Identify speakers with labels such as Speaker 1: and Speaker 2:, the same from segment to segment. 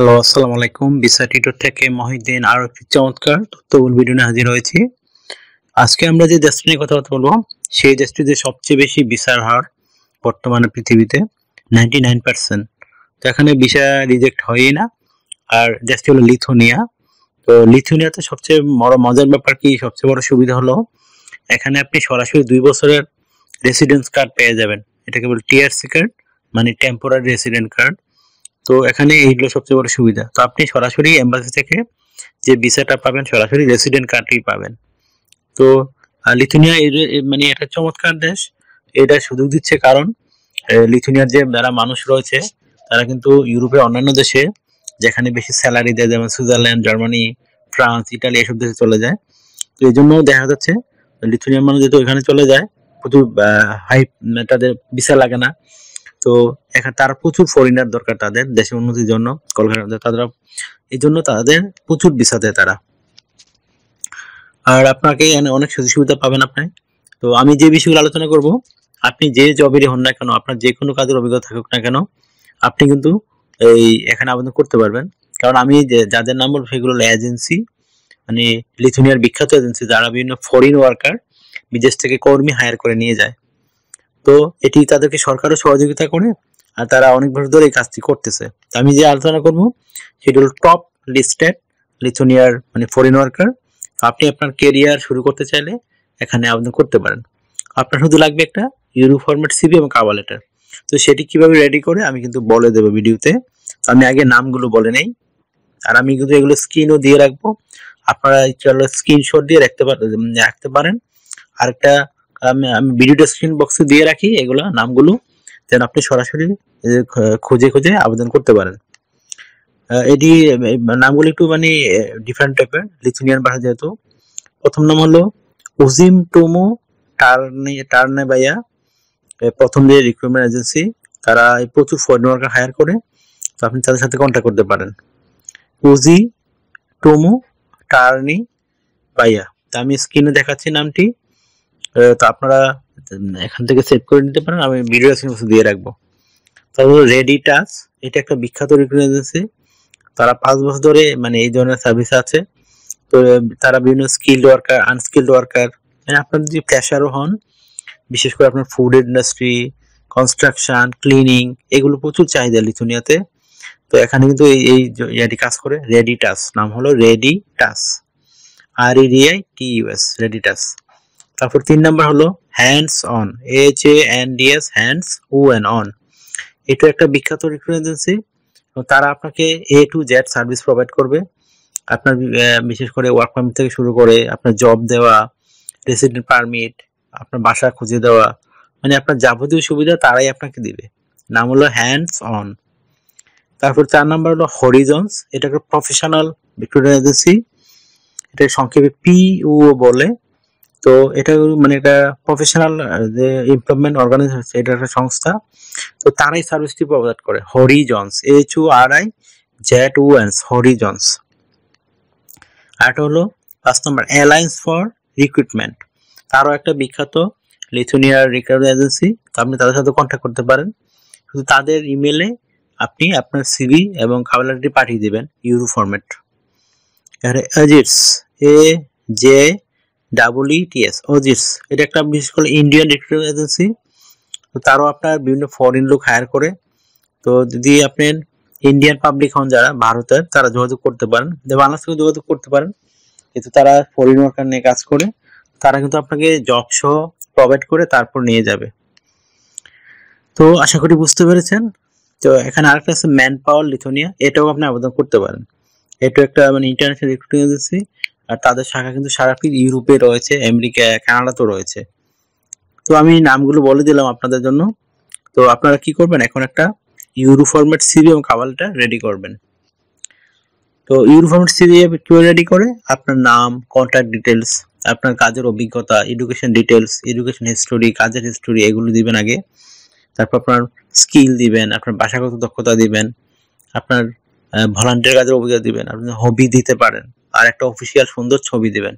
Speaker 1: Hello, আসসালামু আলাইকুম। Visa tutor থেকে মহিউদ্দিন আরো একটি চমৎকার তথ্যবহুল ভিডিও নিয়ে হাজির হয়েছি। আজকে আমরা যে দেশটি নিয়ে কথা বলবো সেই দেশটিতে সবচেয়ে বেশি ভিসার হার বর্তমানে পৃথিবীতে 99%। তো এখানে ভিসা রিজেক্ট হয়ই না। আর দেশটি হলো লিথুনিয়া। তো লিথুনিয়াতে সবচেয়ে বড় মজার ব্যাপার কি, সবচেয়ে বড় সুবিধা হলো এখানে আপনি সরাসরি 2 বছরের রেসিডেন্স কার্ড পেয়ে যাবেন। এটাকে বলে টিআরসি কার্ড, মানে টেম্পোরারি রেসিডেন্ট কার্ড। তো এখানে এইগুলো সবচেয়ে বড় সুবিধা। তো আপনি সরাসরি এম্বাসি থেকে যে ভিসাটা পাবেন সরাসরি রেসিডেন্ট কার্ডই পাবেন। তো লিথুনিয়া মানে একটা চমৎকার দেশ। এটা সুযোগ দিচ্ছে কারণ লিথুনিয়ার যে যারা মানুষ রয়েছে তারা কিন্তু ইউরোপের অন্যান্য দেশে যেখানে বেশি স্যালারি দেয়, যেমন সুইজারল্যান্ড, জার্মানি, ফ্রান্স, ইটালি এসব দেশে চলে যায়। তো এই জন্য দেখা যাচ্ছে লিথুনিয়ার মানুষ যেহেতু এখানে চলে যায়, প্রচুর হাই, তাদের ভিসা লাগে না। তো এখানে তারা প্রচুর ফরেনার দরকার তাদের দেশের উন্নতির জন্য, কলকাতা তারা এই জন্য তাদের প্রচুর ভিসা দেয় তারা। আর আপনাকে অনেক সুযোগ সুবিধা পাবেন আপনি। তো আমি যে বিষয়গুলো আলোচনা করব, আপনি যে জবেরই হন না কেন, আপনার যে কোনো কাজের অভিজ্ঞতা থাকুক না কেন, আপনি কিন্তু এই এখানে আবেদন করতে পারবেন। কারণ আমি যাদের নাম বলবো সেগুলো হলো এজেন্সি, মানে লিথুনিয়ার বিখ্যাত এজেন্সি যারা বিভিন্ন ফরেন ওয়ার্কার বিদেশ থেকে কর্মী হায়ার করে নিয়ে যায়। তো এটি তাদেরকে সরকারও সহযোগিতা করে, আর তারা অনেক বছর ধরে এই কাজটি করতেছে। আমি যে আলোচনা করব সেটি হল টপ লিস্টেড লিথুনিয়ার মানে ফরেন ওয়ার্কার। আপনি আপনার কেরিয়ার শুরু করতে চাইলে এখানে আবেদন করতে পারেন। আপনার শুধু লাগবে একটা ইউরো ফরম্যাট সিভি এবং কাভার লেটার। তো সেটি কিভাবে রেডি করে আমি কিন্তু বলে দেবো ভিডিওতে। আমি আগে নামগুলো বলে নেই, আর আমি কিন্তু এগুলো স্ক্রিনও দিয়ে রাখবো। আপনারা স্ক্রিনশট দিয়ে রাখতে পারেন। আরেকটা আমি ভিডিও ডেসক্রিপশন বক্সে দিয়ে রাখি এগুলা নামগুলো, যেন আপনি সরাসরি খুঁজে খুঁজে আবেদন করতে পারেন। এটি নামগুলো একটু মানে ডিফারেন্ট টাইপের লিথুনিয়ান ভাষা যেহেতু। প্রথম নাম হলো UZIMTUMO টার্নবায়া। প্রথম যে রিক্রুটমেন্ট এজেন্সি, তারা প্রচুর ফরেন ওয়ার্কার হায়ার করে। তো আপনি তাদের সাথে কন্ট্যাক্ট করতে পারেন। UZIMTUMO টার্নবায়া। তো আমি স্ক্রিনে দেখাচ্ছি নামটি, তো আপনারা এখান থেকে সেভ করে নিতে পারেন, আমি ভিডিও ডেসক্রিপশনে দিয়ে রাখবো। তারপর রেডিটাস, এটা একটা বিখ্যাত রিক্রুটমেন্ট এজেন্সি। তারা 5 বছর ধরে মানে এই ধরনের সার্ভিস আছে। তো তারা বিভিন্ন স্কিলড ওয়ার্কার, আনস্কিলড ওয়ার্কার, মানে আপনার যদি ফ্রেশারও হন, বিশেষ করে আপনার ফুড ইন্ডাস্ট্রি, কনস্ট্রাকশন, ক্লিনিং, এগুলো প্রচুর চাহিদা লিথুনিয়াতে। তো এখানে কিন্তু এই কাজ করে রেডিটাস, নাম হলো রেডিটাস, REDITUS, রেডিটাস। তারপর 3 নাম্বার হলো hands on, HANDS, hands on. এটা একটা বিখ্যাত রিক্রুটমেন্ট এজেন্সি। তারা আপনাকে A to Z service provide করবে। আপনার বিশেষ করে ওয়ার্ক পারমিট থেকে শুরু করে আপনার জব দেওয়া, রেসিডেন্ট পারমিট, আপনার বাসা খুঁজে দেওয়া, মানে আপনার যাবতীয় সুবিধা তারাই আপনাকে দিবে। নাম হলো হ্যান্ডস অন। তারপর 4 নাম্বার হলো হরিজনস। এটা একটা প্রফেশনাল রিক্রুটমেন্ট এজেন্সি, এটা সংক্ষেপে PO বলে। তো এটা মানে এটা প্রফেশনাল যে এমপ্লয়মেন্ট অর্গানাইজেশন, এটা একটা সংস্থা। তো তারাই সার্ভিসটি প্রোভাইড করে। Horizons, HORIZONS, Horizons. আর এটা হলো 5 নম্বর অ্যালায়েন্স ফর রিক্রুটমেন্ট। তারও একটা বিখ্যাত লিথুনিয়ার রিক্রুটমেন্ট এজেন্সি। তো আপনি তাদের সাথে কন্ট্যাক্ট করতে পারেন। শুধু তাদের ইমেলে আপনি আপনার সিভি এবং কভার লেটারটি পাঠিয়ে দিবেন ইউরো ফরম্যাট। অজিটস, AJEETS, অজিটস, এটা একটা বিশেষ করে ইন্ডিয়ান রিক্রুটমেন্ট এজেন্সি। তো তারও আপনার বিভিন্ন ফরেন লোক হায়ার করে। তো যদি আপনি ইন্ডিয়ান পাবলিক হন যারা ভারতের, তারা যোগাযোগ করতে পারেন, বাংলাদেশ থেকে যোগাযোগ করতে পারেন। কিন্তু তারা ফরেন ওয়ার্কার নিয়ে কাজ করে, তারা কিন্তু আপনাকে জব সহ প্রোভাইড করে তারপর নিয়ে যাবে। তো আশা করি বুঝতে পেরেছেন। তো এখানে আরেকটা আছে ম্যান পাওয়ার লিথুনিয়া, এটাও আপনি আবেদন করতে পারেন। এটা একটা মানে ইন্টারন্যাশনাল রিক্রুটিং এজেন্সি, আর তাদের শাখা কিন্তু সারা ইউরোপে রয়েছে, আমেরিকা, কানাডাতেও রয়েছে। তো আমি নামগুলো বলে দিলাম আপনাদের জন্য। তো আপনারা কি করবেন, এখন একটা ইউরো ফরম্যাট সিভি এবং কভার লেটার রেডি করবেন। তো ইউরো ফরম্যাট সিভি কিভাবে রেডি করে, আপনার নাম, কন্ট্যাক্ট ডিটেলস, আপনার কাজের অভিজ্ঞতা, এডুকেশন ডিটেলস, এডুকেশন হিস্টোরি, কাজের হিস্টোরি, এগুলো দিবেন আগে। তারপর আপনার স্কিল দিবেন, আপনার ভাষাগত দক্ষতা দিবেন, আপনার ভলান্টিয়ার কাজের অভিজ্ঞতা দিবেন, আপনি হবি দিতে পারেন, আর একটা অফিসিয়াল সুন্দর ছবি দিবেন।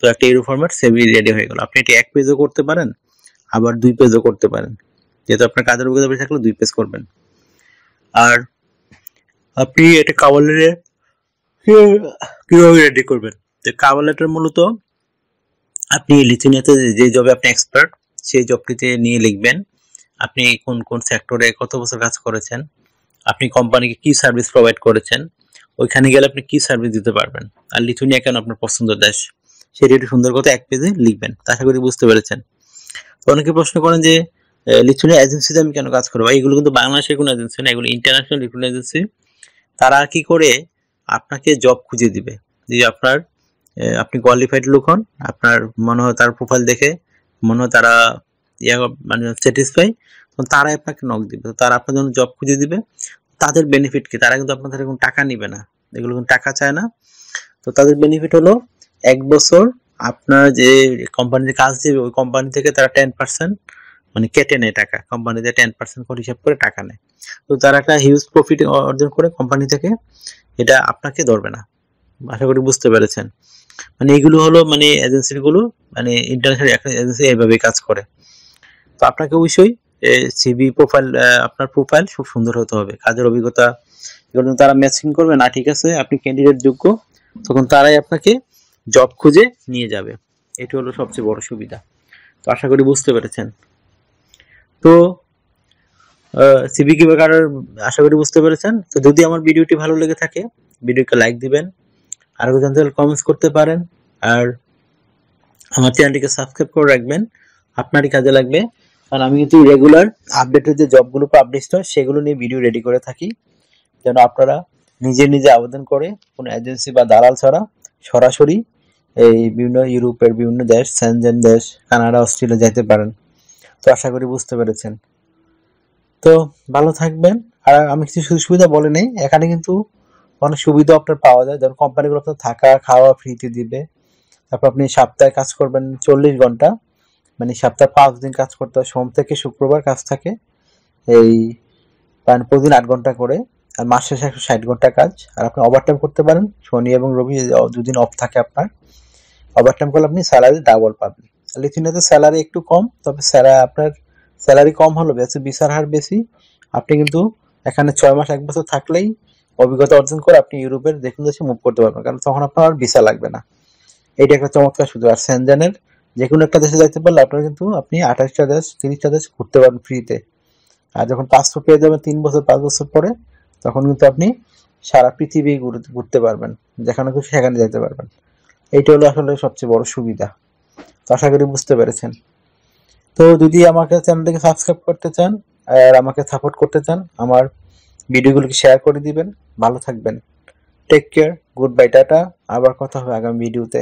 Speaker 1: তো একটা ইউরো ফরম্যাট সিভি রেডি হয়ে গেল। আপনি এটি 1 পেজও করতে পারেন, আবার 2 পেজও করতে পারেন। যেহেতু আপনার কাজের অভিজ্ঞতা বেশি থাকলে 2 পেজ করবেন। আর আপনি এটা কভার লেটার কিভাবে রেডি করবেন? তো কভার লেটার মূলত আপনি লিথুনিয়াতে যে জবে আপনি এক্সপার্ট সেই জবটিতে নিয়ে লিখবেন আপনি কোন কোন সেক্টরে কত বছর কাজ করেছেন, আপনি কোম্পানিকে কি সার্ভিস প্রোভাইড করেছেন, ওইখানে গেলে আপনি কি সার্ভিস দিতে পারবেন, আর লিথুনিয়া কেন আপনার পছন্দের দেশ সেটি একটু সুন্দর করে এক পেজে লিখবেন। আশা করি বুঝতে পেরেছেন। তো অনেকে প্রশ্ন করেন যে লিথুনিয়া এজেন্সিতে আমি কেন কাজ করবো? এগুলো কিন্তু বাংলাদেশের কোনো এজেন্সি না, এগুলো ইন্টারন্যাশনাল রিক্রুটমেন্ট এজেন্সি। তারা কি করে আপনাকে জব খুঁজে দিবে, যে আপনার আপনি কোয়ালিফাইড লোক হন, আপনার মনে হয় তার প্রোফাইল দেখে মনে হয় তারা মানে স্যাটিসফাই, তারাই আপনাকে নক দিবে, তারা আপনার জন্য জব খুঁজে দিবে। তাদের বেনিফিট কি? তারা কিন্তু আপনার থেকে কোনো টাকা নিবে না, এগুলো কোনো টাকা চায় না। তো তাদের বেনিফিট হলো 1 বছর আপনার যে কোম্পানিতে কাজ দিবে ওই কোম্পানি থেকে তারা 10% মানে কেটে নেয় টাকা, কোম্পানিতে 10% করে হিসাব করে টাকা নেয়। তো তারা একটা হিউজ প্রফিট অর্জন করে কোম্পানি থেকে, এটা আপনাকে ধরবে না। আশা করি বুঝতে পেরেছেন। মানে এগুলো হলো মানে এজেন্সিগুলো, মানে ইন্টারন্যাশনাল এজেন্সি এইভাবে কাজ করে। তো আপনাকে অবশ্যই সিভি প্রোফাইল, আপনার প্রোফাইল খুব সুন্দর হতে হবে, কাজের অভিজ্ঞতা এগুলো তারা ম্যাচিং করবে না, ঠিক আছে আপনি ক্যান্ডিডেট যোগ্য, তখন তারাই আপনাকে জব খুঁজে নিয়ে যাবে। এটি হলো সবচেয়ে বড় সুবিধা। তো আশা করি বুঝতে পেরেছেন। তো সিভি কিভাবে কাটার আশা করি বুঝতে পেরেছেন। তো যদি আমার ভিডিওটি ভালো লেগে থাকে ভিডিওকে লাইক দিবেন, আর জানতে হলে কমেন্টস করতে পারেন, আর আমার চ্যানেলটিকে সাবস্ক্রাইব করে রাখবেন, আপনারই কাজে লাগবে। কারণ আমি কিন্তু রেগুলার আপডেটের যে জবগুলো পাবলিশ হয় সেগুলো নিয়ে ভিডিও রেডি করে থাকি, যেন আপনারা নিজে নিজে আবেদন করে কোনো এজেন্সি বা দালাল ছাড়া সরাসরি এই বিভিন্ন ইউরোপের বিভিন্ন দেশ, সেনজেন দেশ, কানাডা, অস্ট্রেলিয়া যেতে পারেন। তো আশা করি বুঝতে পেরেছেন। তো ভালো থাকবেন। আর আমি কিছু সুযোগ সুবিধা বলে নেই, এখানে কিন্তু অনেক সুবিধা আপনার পাওয়া যায়, যেমন কোম্পানিগুলো আপনার থাকা খাওয়া ফ্রিতে দিবে। তারপর আপনি সপ্তাহে কাজ করবেন 40 ঘন্টা, মানে সপ্তাহে 5 দিন কাজ করতে হয়, সোম থেকে শুক্রবার কাজ থাকে, এই প্রতিদিন 8 ঘন্টা করে, আর মাস শেষে 160 ঘন্টা কাজ। আর আপনি ওভারটাইম করতে পারেন, শনি এবং রবি দুদিন অফ থাকে আপনার। ওভারটাইম করলে আপনি স্যালারি ডাবল পাবেন। লিথুনিয়াতে স্যালারি একটু কম, তবে আপনার স্যালারি কম হলো বিচার হার বেশি। আপনি কিন্তু এখানে 6 মাস 1 বছর থাকলেই অভিজ্ঞতা অর্জন করে আপনি ইউরোপের যে কোনো দেশে মুভ করতে পারবেন, কারণ তখন আপনার আর ভিসা লাগবে না। এইটা একটা চমৎকার সুযোগ। আর সেনজেনের যে কোনো একটা দেশে যাইতে পারলে আপনার কিন্তু আপনি 28টা দেশ 30টা দেশ ঘুরতে পারবেন ফ্রিতে। আর যখন পাসপোর্ট পেয়ে যাবেন 3 বছর 5 বছর পরে, তখন কিন্তু আপনি সারা পৃথিবী ঘুরতে পারবেন, যেখানে খুশি সেখানে যেতে পারবেন। এইটা হলো আসলে সবচেয়ে বড় সুবিধা। তো আশা করি বুঝতে পেরেছেন। তো যদি আমাকে চ্যানেলটিকে সাবস্ক্রাইব করতে চান আর আমাকে সাপোর্ট করতে চান, আমার ভিডিওগুলোকে শেয়ার করে দিবেন। ভালো থাকবেন। Take care, good bye, tata. আবার কথা হবে আগামী ভিডিওতে।